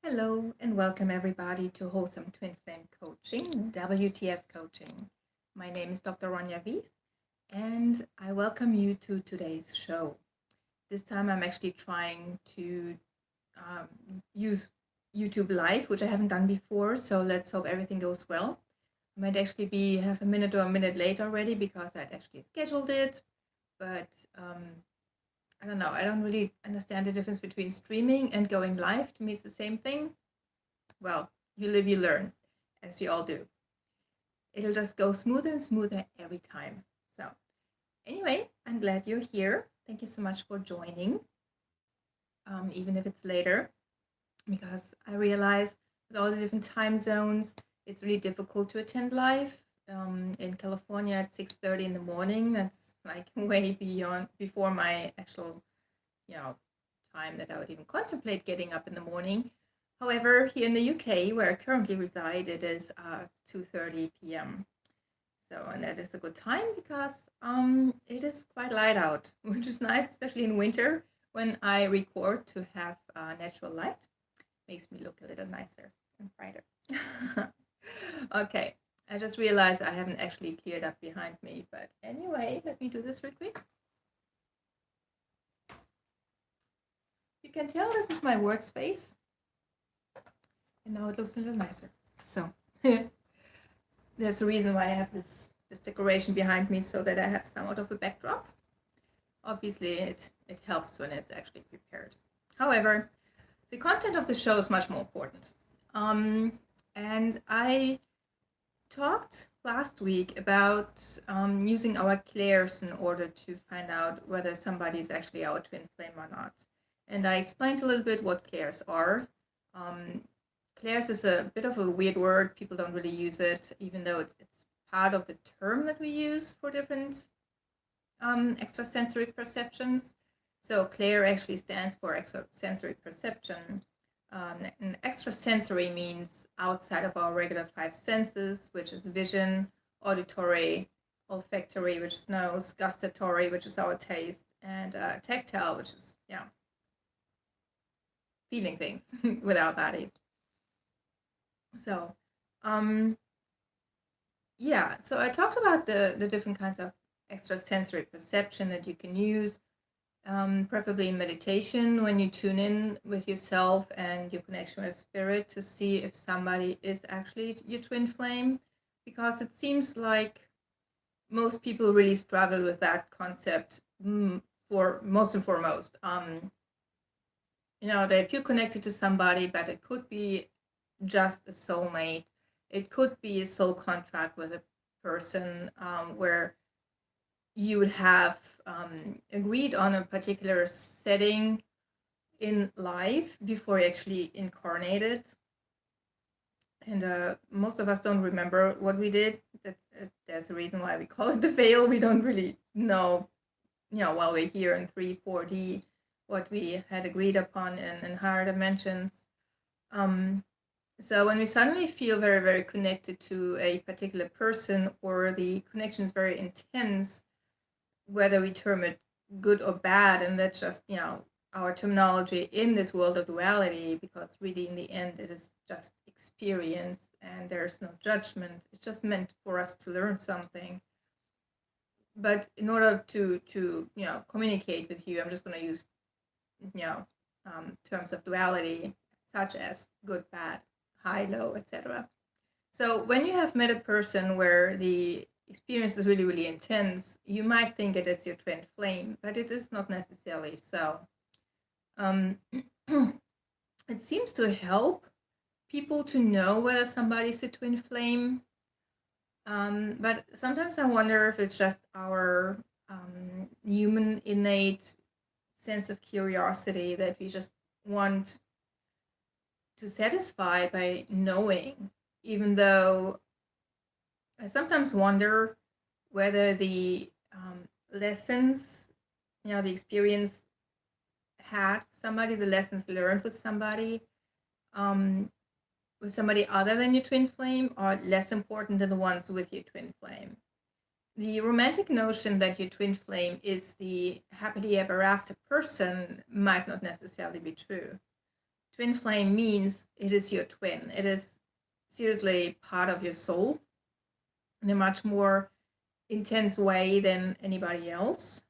Hello and welcome everybody to Wholesome TwinFlame Coaching, WTF Coaching. My name is Dr. Ronja and I welcome you to today's show. This time I'm actually trying to use YouTube Live, which I haven't done before, so let's hope everything goes well. I might actually be half a minute or a minute late already because I'd actually scheduled it, but I don't know. I don't really understand the difference between streaming and going live. To me, it's the same thing. Well, you live, you learn, as we all do. It'll just go smoother and smoother every time. So, anyway, I'm glad you're here. Thank you so much for joining, even if it's later, because I realize with all the different time zones, it's really difficult to attend live. In California at 6:30 in the morning, that's like way before my actual, time that I would even contemplate getting up in the morning. However, here in the UK, where I currently reside, it is 2:30 p.m. So, and that is a good time because it is quite light out, which is nice, especially in winter when I record to have natural light. Makes me look a little nicer and brighter. Okay, I just realized I haven't actually cleared up behind me, but anyway, let me do this real quick. You can tell this is my workspace. And now it looks a little nicer. So there's a reason why I have this decoration behind me so that I have somewhat of a backdrop. Obviously, it helps when it's actually prepared. However, the content of the show is much more important. And I talked last week about using our clairs in order to find out whether somebody is actually our twin flame or not. And I explained a little bit what clairs are. Clairs is a bit of a weird word. People don't really use it, even though it's part of the term that we use for different extrasensory perceptions. So clair actually stands for extrasensory perception. And extrasensory means outside of our regular five senses, which is vision, auditory, olfactory, which is nose, gustatory, which is our taste, and tactile, which is, feeling things with our bodies. So, so I talked about the different kinds of extrasensory perception that you can use, preferably in meditation when you tune in with yourself and your connection with spirit to see if somebody is actually your twin flame, because it seems like most people really struggle with that concept for most and foremost. They feel connected to somebody, but it could be just a soulmate. It could be a soul contract with a person where you would have agreed on a particular setting in life before you actually incarnated. And most of us don't remember what we did. There's a reason why we call it the veil. We don't really know, while we're here in 3, 4D, what we had agreed upon in higher dimensions. So when we suddenly feel very, very connected to a particular person, or the connection is very intense, whether we term it good or bad, and that's just, our terminology in this world of duality, because really in the end it is just experience and there's no judgment. It's just meant for us to learn something. But in order to communicate with you, I'm just going to use terms of duality such as good, bad, high, low, etc. So when you have met a person where the experience is really, really intense, you might think it is your twin flame, but it is not necessarily so. It seems to help people to know whether somebody's a twin flame, but sometimes I wonder if it's just our human innate sense of curiosity that we just want to satisfy by knowing, even though I sometimes wonder whether the lessons, the experience had somebody, the lessons learned with somebody other than your twin flame, are less important than the ones with your twin flame. The romantic notion that your twin flame is the happily ever after person might not necessarily be true. twin flame means it is your twin. It is seriously part of your soul in a much more intense way than anybody else.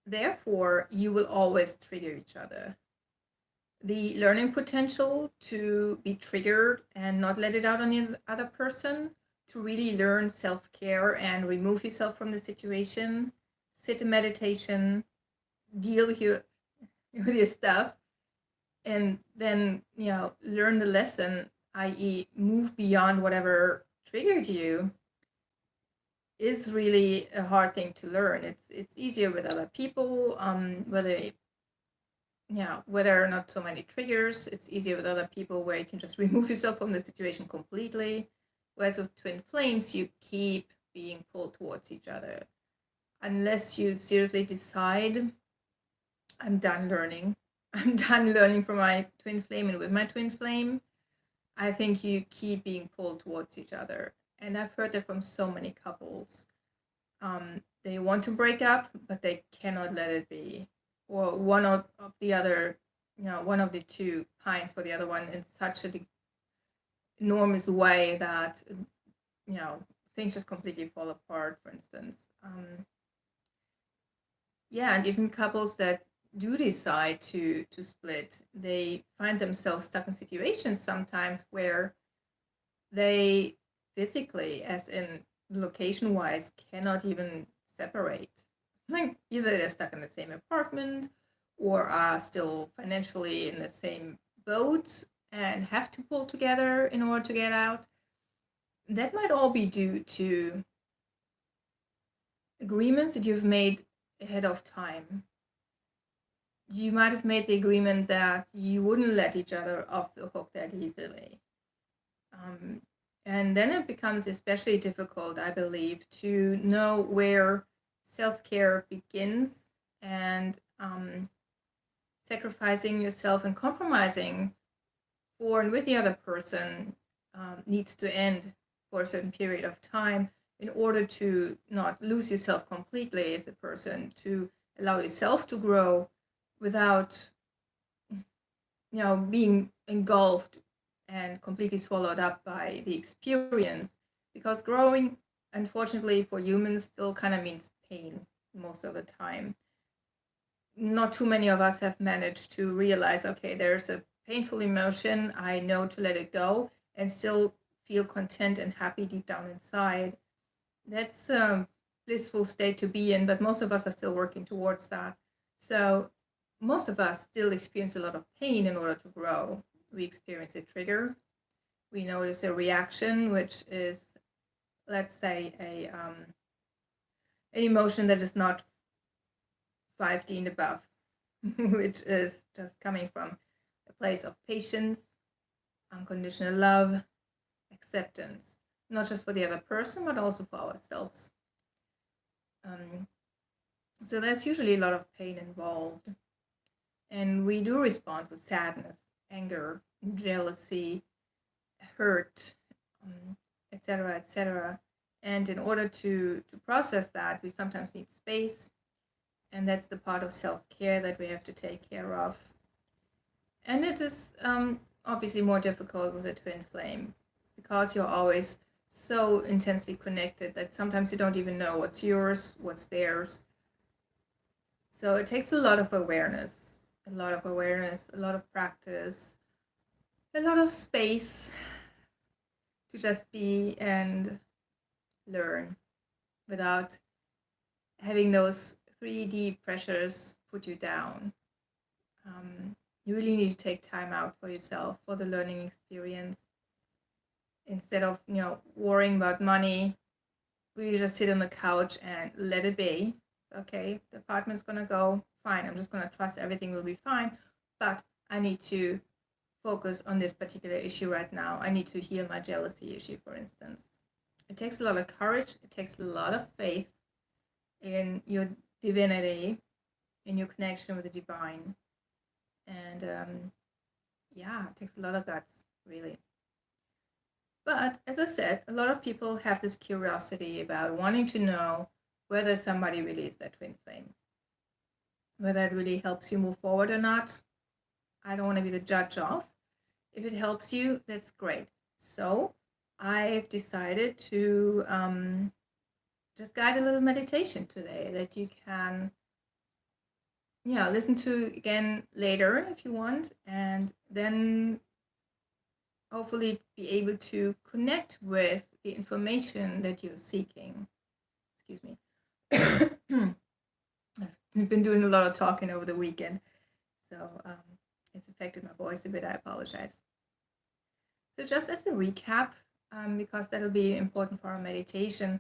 Therefore, you will always trigger each other. The learning potential to be triggered and not let it out on the other person, to really learn self-care and remove yourself from the situation, sit in meditation, deal with your stuff, and then learn the lesson, i.e. move beyond whatever triggered you, is really a hard thing to learn. It's easier with other people, whether or not so many triggers. It's easier with other people where you can just remove yourself from the situation completely. Whereas with twin flames, you keep being pulled towards each other. Unless you seriously decide, I'm done learning. I'm done learning from my twin flame and with my twin flame. I think you keep being pulled towards each other. And I've heard that from so many couples. They want to break up, but they cannot let it be. Or one of the other, one of the two pines for the other one in such an enormous way that, things just completely fall apart, for instance. And even couples that do decide to split, they find themselves stuck in situations sometimes where they physically, as in location-wise, cannot even separate. Like either they're stuck in the same apartment or are still financially in the same boat and have to pull together in order to get out. That might all be due to agreements that you've made ahead of time. You might have made the agreement that you wouldn't let each other off the hook that easily. And then it becomes especially difficult, I believe, to know where self-care begins and sacrificing yourself and compromising for and with the other person needs to end for a certain period of time in order to not lose yourself completely as a person, to allow yourself to grow without being engulfed and completely swallowed up by the experience, because growing, unfortunately for humans, still kind of means pain most of the time. Not too many of us have managed to realize, okay, there's a painful emotion, I know to let it go and still feel content and happy deep down inside. That's a blissful state to be in, but most of us are still working towards that. So most of us still experience a lot of pain in order to grow. We experience a trigger. We notice a reaction, which is, let's say, an emotion that is not 5D and above, which is just coming from a place of patience, unconditional love, acceptance, not just for the other person, but also for ourselves. So there's usually a lot of pain involved. And we do respond with sadness, anger, jealousy, hurt, etc., etc. And in order to process that, we sometimes need space. And that's the part of self-care that we have to take care of. And it is obviously more difficult with a twin flame because you're always so intensely connected that sometimes you don't even know what's yours, what's theirs. So it takes a lot of awareness, a lot of practice, a lot of space to just be and learn without having those 3D pressures put you down. You really need to take time out for yourself, for the learning experience. Instead of, worrying about money, really just sit on the couch and let it be. Okay, the apartment's gonna go, fine. I'm just gonna trust everything will be fine. But I need to focus on this particular issue right now. I need to heal my jealousy issue, for instance. It takes a lot of courage. It takes a lot of faith in your divinity, in your connection with the divine. And it takes a lot of guts, really. But as I said, a lot of people have this curiosity about wanting to know whether somebody really is their twin flame, whether it really helps you move forward or not. I don't want to be the judge of. If it helps you, that's great. So I've decided to just guide a little meditation today that you can listen to again later if you want, and then hopefully be able to connect with the information that you're seeking. Excuse me. I've been doing a lot of talking over the weekend, so it's affected my voice a bit. I apologize. So just as a recap, because that'll be important for our meditation,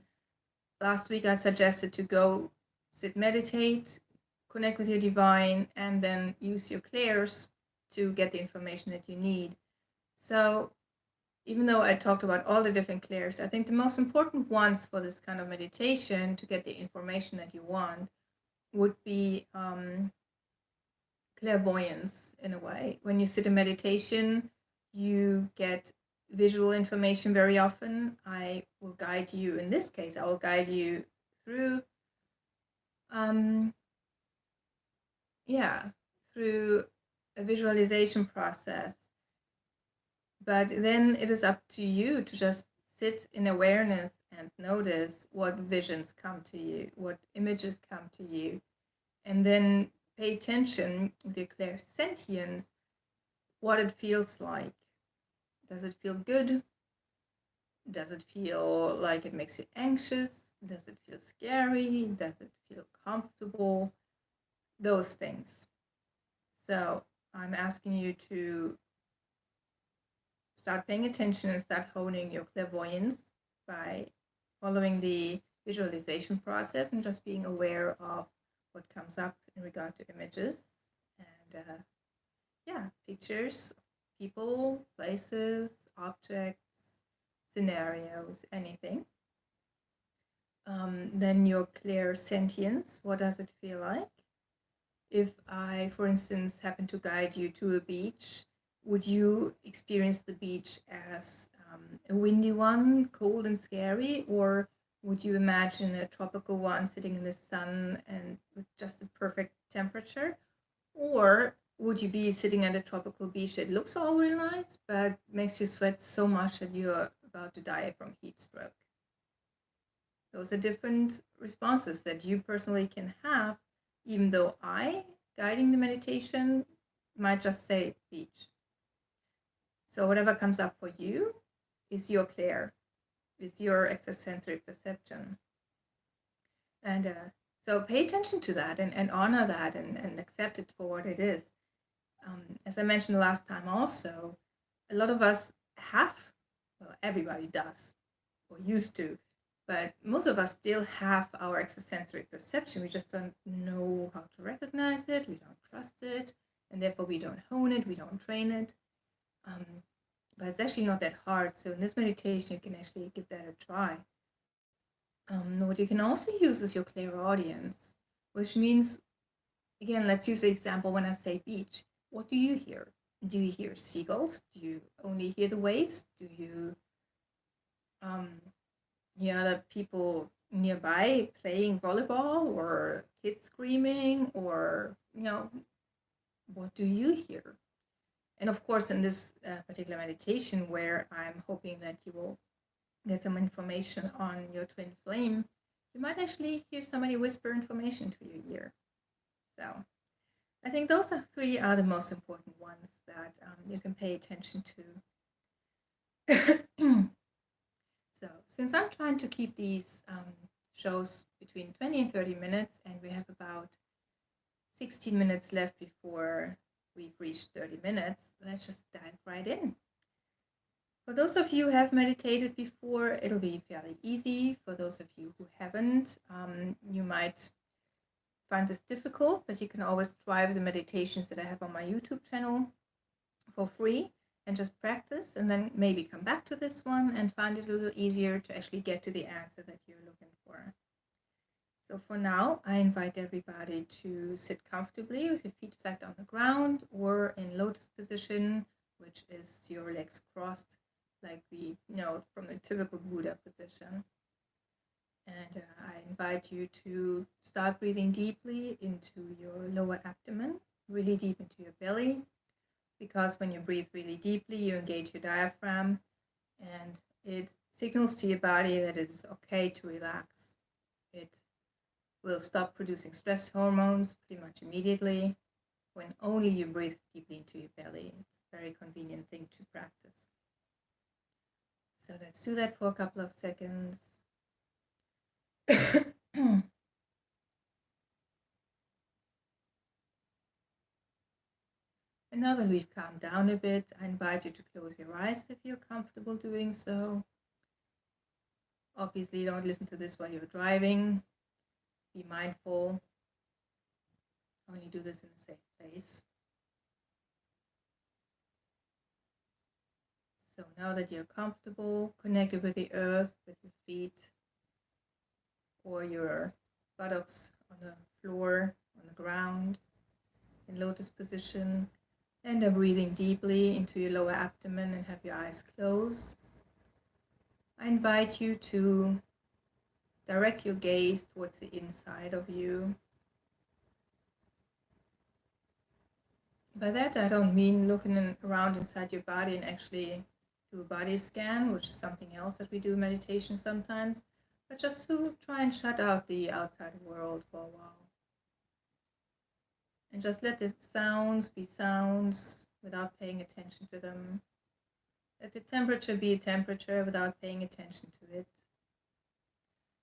last week I suggested to go sit, meditate, connect with your divine, and then use your clairs to get the information that you need. So even though I talked about all the different clairs, I think the most important ones for this kind of meditation to get the information that you want would be clairvoyance, in a way. When you sit in meditation, you get visual information very often. I will guide you, in this case, I will guide you through through a visualization process. But then it is up to you to just sit in awareness and notice what visions come to you, what images come to you, and then pay attention with your clairsentience, what it feels like. Does it feel good? Does it feel like it makes you anxious? Does it feel scary? Does it feel comfortable? Those things. So I'm asking you to start paying attention and start honing your clairvoyance by following the visualization process and just being aware of what comes up in regard to images and pictures, people, places, objects, scenarios, anything. Then your clairsentience, what does it feel like? If I, for instance, happen to guide you to a beach, would you experience the beach as a windy one, cold and scary, or would you imagine a tropical one sitting in the sun and with just the perfect temperature? Or would you be sitting at a tropical beach that looks all real nice, but makes you sweat so much that you're about to die from heat stroke? Those are different responses that you personally can have, even though I, guiding the meditation, might just say beach. So whatever comes up for you is your clair, is your extrasensory perception. And so pay attention to that and honor that and accept it for what it is. As I mentioned last time also, a lot of us have, well, everybody does, or used to, but most of us still have our extrasensory perception. We just don't know how to recognize it, we don't trust it, and therefore we don't hone it, we don't train it. But it's actually not that hard. So in this meditation, you can actually give that a try. What you can also use is your clairaudience, which means, again, let's use the example when I say beach. What do you hear? Do you hear seagulls? Do you only hear the waves? Do you hear other people nearby playing volleyball or kids screaming, or, what do you hear? And of course, in this particular meditation, where I'm hoping that you will get some information on your twin flame, you might actually hear somebody whisper information to your ear. So I think those three are the most important ones that you can pay attention to. So since I'm trying to keep these shows between 20 and 30 minutes, and we have about 16 minutes left before we've reached 30 minutes, let's just dive right in. For those of you who have meditated before, it'll be fairly easy. For those of you who haven't, you might find this difficult, but you can always try the meditations that I have on my YouTube channel for free and just practice, and then maybe come back to this one and find it a little easier to actually get to the answer that you're looking for. So for now, I invite everybody to sit comfortably with your feet flat on the ground or in lotus position, which is your legs crossed, like we know from the typical Buddha position. And I invite you to start breathing deeply into your lower abdomen, really deep into your belly. because when you breathe really deeply, you engage your diaphragm and it signals to your body that it is okay to relax. It will stop producing stress hormones pretty much immediately when only you breathe deeply into your belly. It's a very convenient thing to practice. So let's do that for a couple of seconds. And now that we've calmed down a bit, I invite you to close your eyes if you're comfortable doing so. Obviously, don't listen to this while you're driving. Be mindful. Only do this in a safe place. So now that you're comfortable, connected with the earth, with your feet or your buttocks on the floor, on the ground, in lotus position, and are breathing deeply into your lower abdomen and have your eyes closed, I invite you to direct your gaze towards the inside of you. By that, I don't mean looking around inside your body and actually do a body scan, which is something else that we do in meditation sometimes, but just to try and shut out the outside world for a while. And just let the sounds be sounds without paying attention to them. Let the temperature be a temperature without paying attention to it.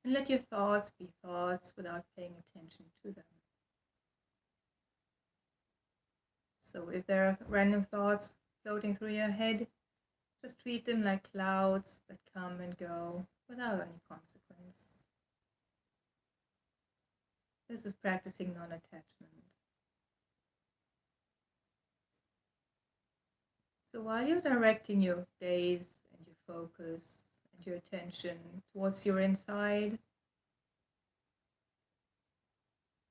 And let your thoughts be thoughts without paying attention to them. So if there are random thoughts floating through your head, just treat them like clouds that come and go without any consequence. This is practicing non-attachment. So while you're directing your gaze and your focus and your attention towards your inside,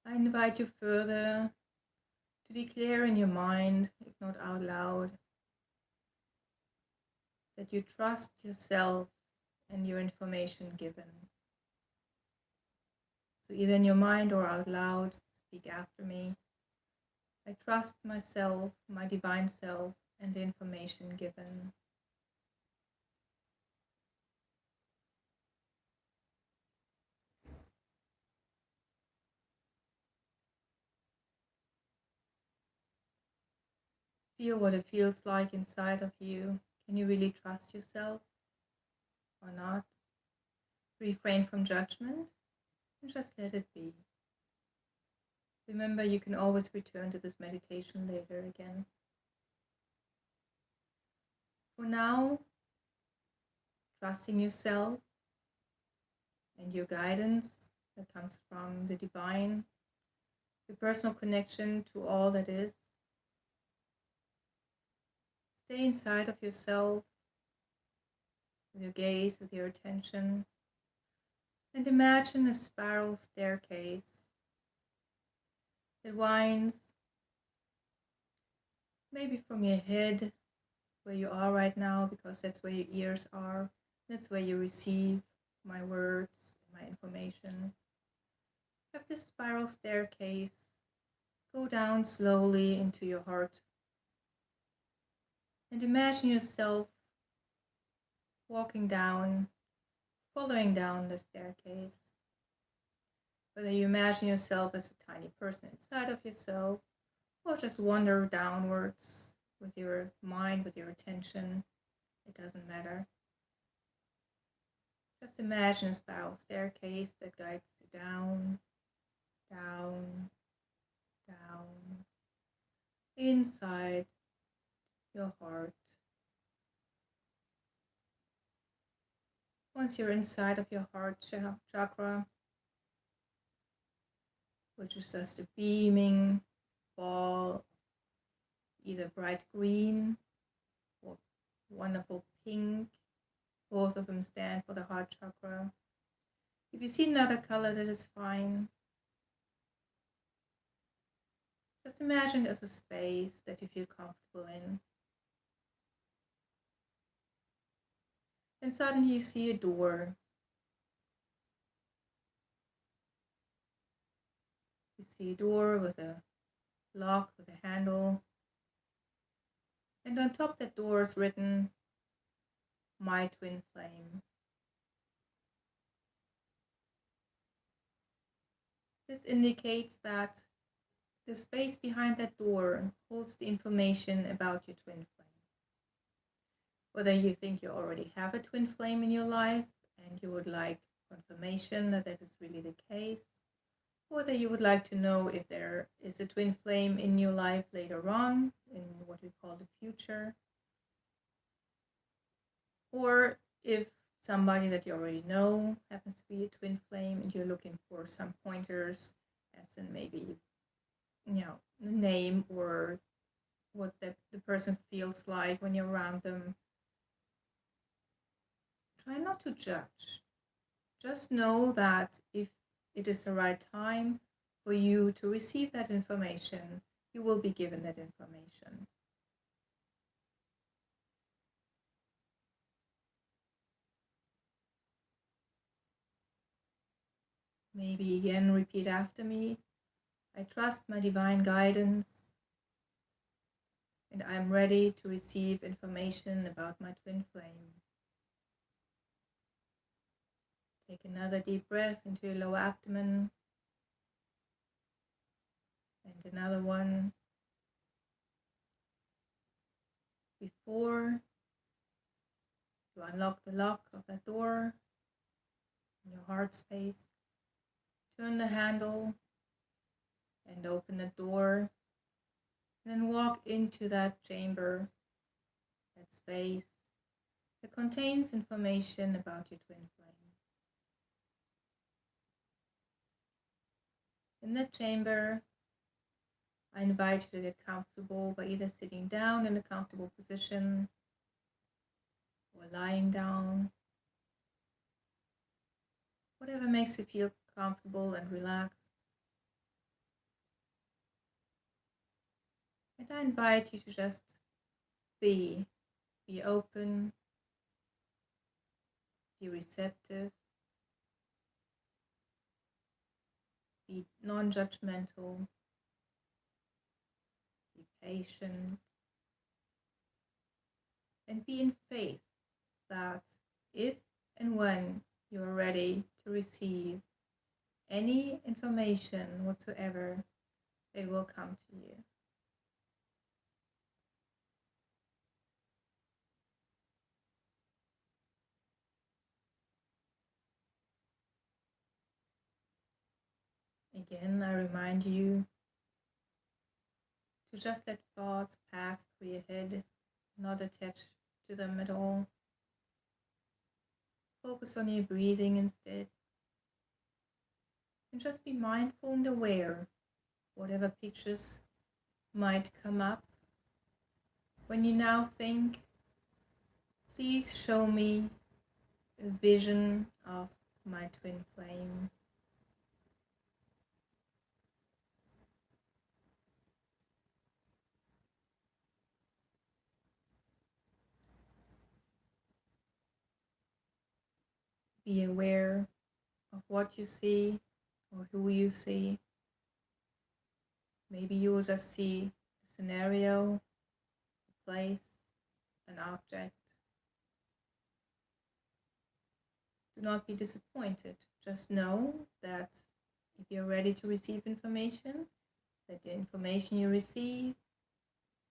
I invite you further to declare in your mind, if not out loud, that you trust yourself and your information given. So either in your mind or out loud, speak after me. I trust myself, my divine self, and the information given. Feel what it feels like inside of you. Can you really trust yourself or not? Refrain from judgment and just let it be. Remember, you can always return to this meditation later again. For now, trusting yourself and your guidance that comes from the divine, your personal connection to all that is. Stay inside of yourself, with your gaze, with your attention, and imagine a spiral staircase that winds maybe from your head, where you are right now, because that's where your ears are. That's where you receive my words, my information. Have this spiral staircase go down slowly into your heart. And imagine yourself walking down, following down the staircase. Whether you imagine yourself as a tiny person inside of yourself, or just wander downwards with your mind, with your attention, it doesn't matter. Just imagine a spiral staircase that guides you down, down, down, inside your heart. Once you're inside of your heart chakra, which is just a beaming ball, either bright green or wonderful pink. Both of them stand for the heart chakra. If you see another color, that is fine. Just imagine it as a space that you feel comfortable in. And suddenly you see a door. You see a door with a lock, with a handle. And on top that door is written, My Twin Flame. This indicates that the space behind that door holds the information about your twin flame. Whether you think you already have a twin flame in your life and you would like confirmation that that is really the case, or whether you would like to know if there is a twin flame in your life later on, in what we call the future, or if somebody that you already know happens to be a twin flame and you're looking for some pointers, as in maybe, the name or what the person feels like when you're around them. Try not to judge. Just know that if it is the right time for you to receive that information, you will be given that information. Maybe again repeat after me. I trust my divine guidance, and I'm ready to receive information about my twin flame. Take another deep breath into your lower abdomen, and another one. Before you unlock the lock of that door in your heart space, turn the handle and open the door, and then walk into that chamber, that space that contains information about your twin flame. In that chamber, I invite you to get comfortable by either sitting down in a comfortable position or lying down. Whatever makes you feel comfortable and relaxed. And I invite you to just be open, be receptive, be non-judgmental, be patient, and be in faith that if and when you are ready to receive any information whatsoever, it will come to you. Again, I remind you to just let thoughts pass through your head, not attach to them at all. Focus on your breathing instead. And just be mindful and aware, whatever pictures might come up. When you now think, please show me a vision of my twin flame. Be aware of what you see or who you see. Maybe you will just see a scenario, a place, an object. Do not be disappointed. Just know that if you're ready to receive information, that the information you receive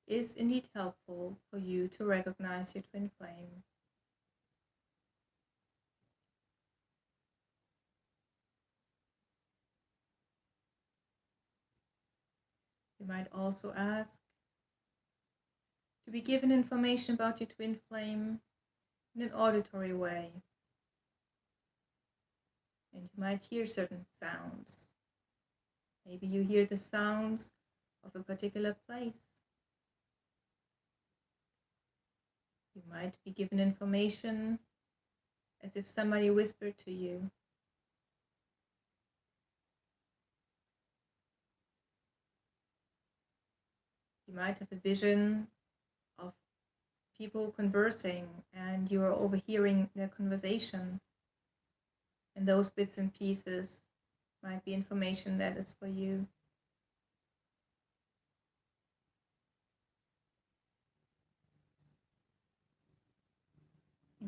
is indeed helpful for you to recognize your twin flame. You might also ask to be given information about your twin flame in an auditory way. And you might hear certain sounds. Maybe you hear the sounds of a particular place. You might be given information as if somebody whispered to you. You might have a vision of people conversing and you are overhearing their conversation. And those bits and pieces might be information that is for you.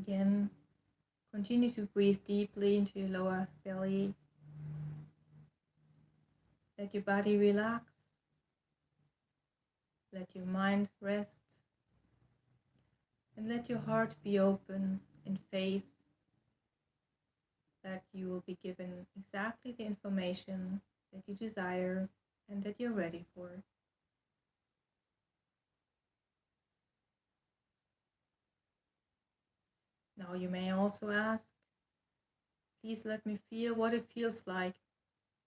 Again, continue to breathe deeply into your lower belly. Let your body relax. Let your mind rest. And let your heart be open in faith that you will be given exactly the information that you desire and that you're ready for. Now you may also ask, please let me feel what it feels like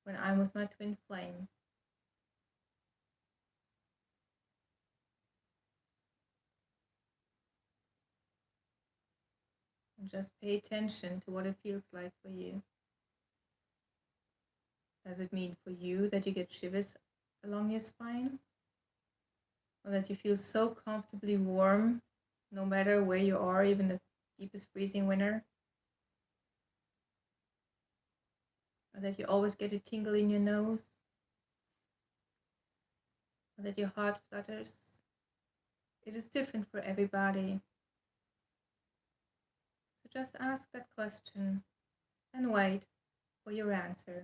when I'm with my twin flame. And just pay attention to what it feels like for you. Does it mean for you that you get shivers along your spine? Or that you feel so comfortably warm no matter where you are, even the deepest freezing winter? Or that you always get a tingle in your nose? Or that your heart flutters? It is different for everybody. So just ask that question and wait for your answer.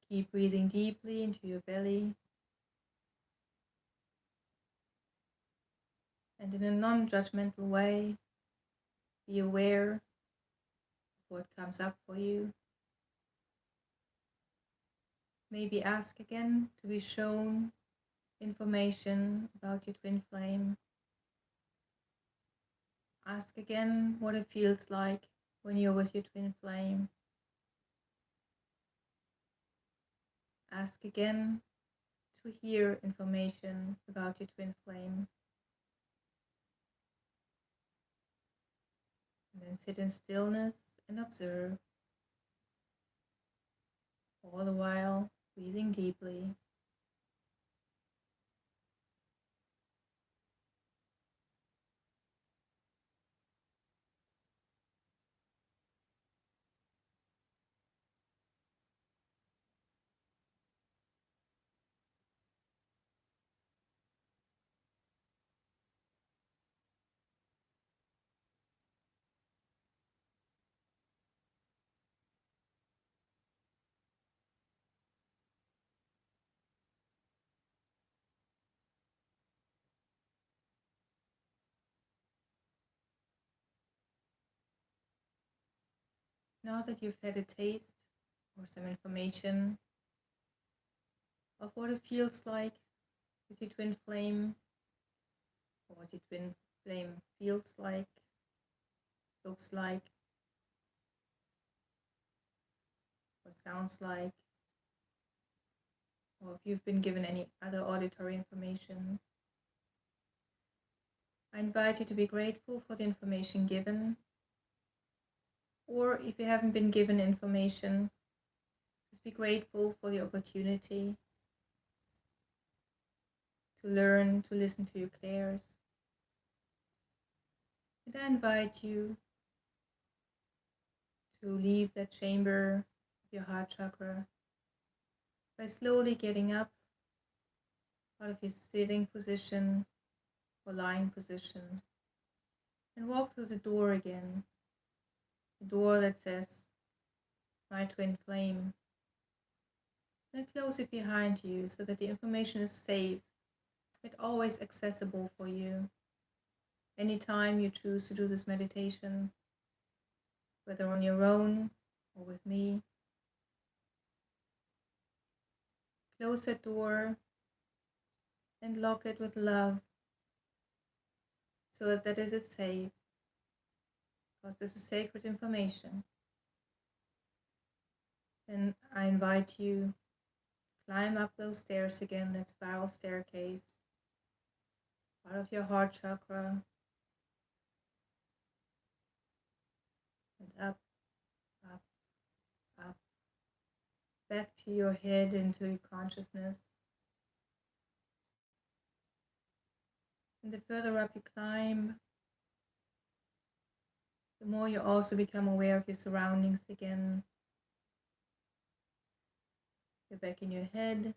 Keep breathing deeply into your belly. And in a non-judgmental way, be aware of what comes up for you. Maybe ask again to be shown information about your twin flame. Ask again what it feels like when you're with your twin flame. Ask again to hear information about your twin flame. And then sit in stillness and observe, all the while breathing deeply. Now that you've had a taste or some information of what it feels like with your twin flame, or what your twin flame feels like, looks like, or sounds like, or if you've been given any other auditory information, I invite you to be grateful for the information given, or if you haven't been given information, just be grateful for the opportunity to learn to listen to your clairs. And I invite you to leave that chamber of your heart chakra by slowly getting up out of your sitting position or lying position and walk through the door again, the door that says, my twin flame. And close it behind you so that the information is safe, but always accessible for you. Anytime you choose to do this meditation, whether on your own or with me, close that door and lock it with love so that it is safe, because this is sacred information. And I invite you to climb up those stairs again, that spiral staircase, out of your heart chakra, and up, up, up, back to your head, into your consciousness. And the further up you climb, the more you also become aware of your surroundings again. You're back in your head.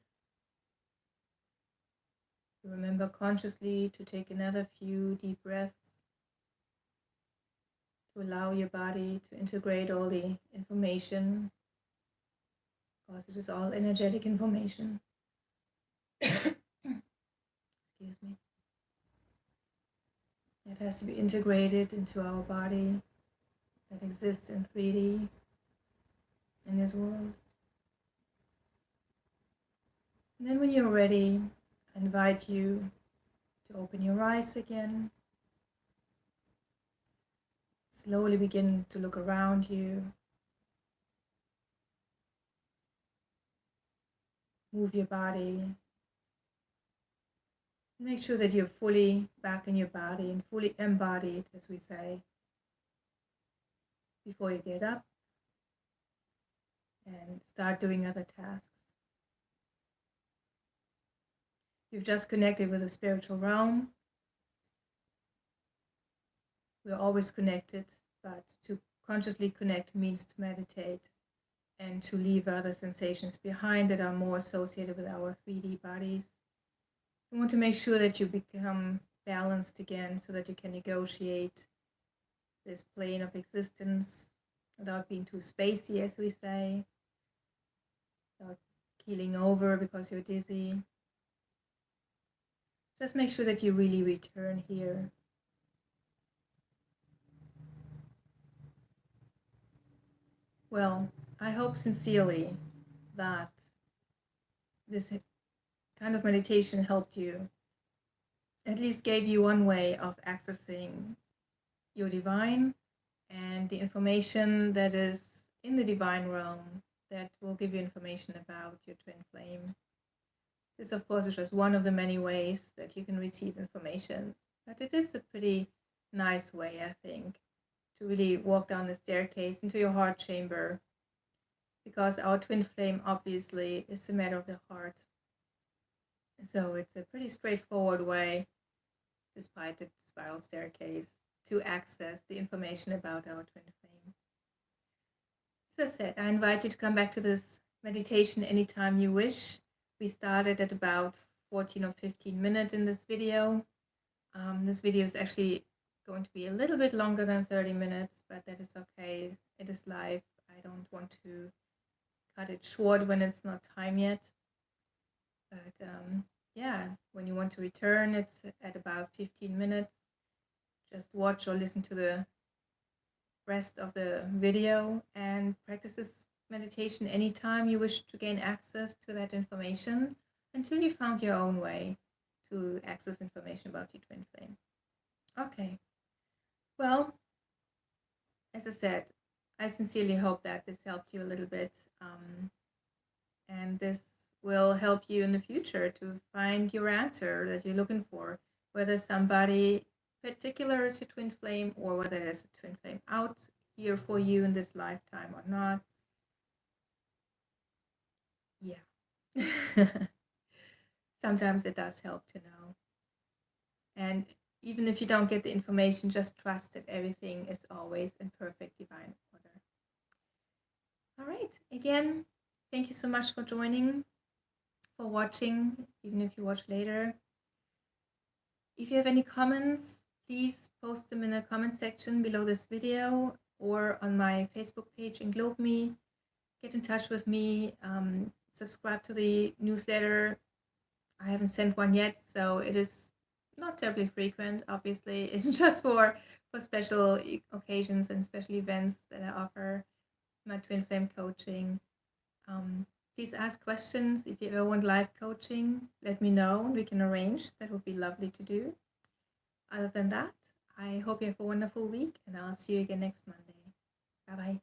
You remember consciously to take another few deep breaths to allow your body to integrate all the information, because it is all energetic information. Excuse me. It has to be integrated into our body that exists in 3D in this world. And then when you're ready, I invite you to open your eyes again. Slowly begin to look around you. Move your body. Make sure that you're fully back in your body and fully embodied, as we say, before you get up and start doing other tasks. You've just connected with the spiritual realm. We're always connected, but to consciously connect means to meditate and to leave other sensations behind that are more associated with our 3D bodies. You want to make sure that you become balanced again so that you can negotiate this plane of existence without being too spacey, as we say, without keeling over because you're dizzy. Just make sure that you really return here. Well, I hope sincerely that this kind of meditation helped you, at least gave you one way of accessing your divine and the information that is in the divine realm that will give you information about your twin flame. This, of course, is just one of the many ways that you can receive information, but it is a pretty nice way, I think, to really walk down the staircase into your heart chamber, because our twin flame obviously is a matter of the heart. So it's a pretty straightforward way, despite the spiral staircase, to access the information about our twin flame. As I said, I invite you to come back to this meditation anytime you wish. We started at about 14 or 15 minutes in this video. This video is actually going to be a little bit longer than 30 minutes, but that is okay. It is live. I don't want to cut it short when it's not time yet. But yeah, when you want to return, it's at about 15 minutes. Just watch or listen to the rest of the video and practice this meditation anytime you wish to gain access to that information until you found your own way to access information about your twin flame. Okay. Well, as I said, I sincerely hope that this helped you a little bit. And this will help you in the future to find your answer that you're looking for, whether somebody particular is your twin flame or whether there's a twin flame out here for you in this lifetime or not. Yeah. Sometimes it does help to know. And even if you don't get the information, just trust that everything is always in perfect divine order. All right. Again, thank you so much for joining, for watching, even if you watch later. If you have any comments, please post them in the comment section below this video or on my Facebook page and Globe Me. Get in touch with me. Subscribe to the newsletter. I haven't sent one yet, so it is not terribly frequent, obviously. It's just for special occasions and special events that I offer my twin flame coaching. Please ask questions. If you ever want live coaching, let me know. We can arrange. That would be lovely to do. Other than that, I hope you have a wonderful week, and I'll see you again next Monday. Bye-bye.